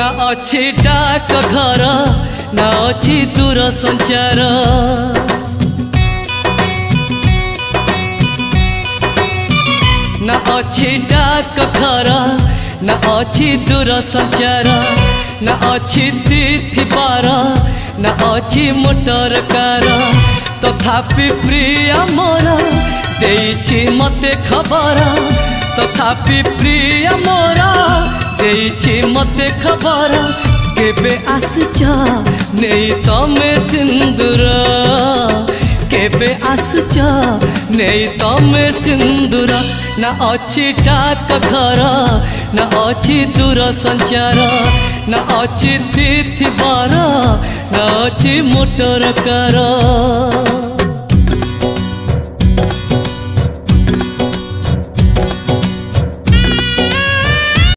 ना अच्छी डाक घर ना अच्छी दूर संचार ना अच्छी डाक घर ना अच्छी दूर संचार ना अच्छी तिथि बार ना अच्छी मोटर कार तथापि प्रिय मोर देइछि मते खबर तथापि प्रिय मोर देइछि मते खबर केबे आसुच नेई तमे सिंदूर केबे आसुच नेई तमे सिंदूर ना अच्छी डाक घर ना अच्छी दूर संचार ना अच्छी तिथि बार ना अच्छी मोटर कार।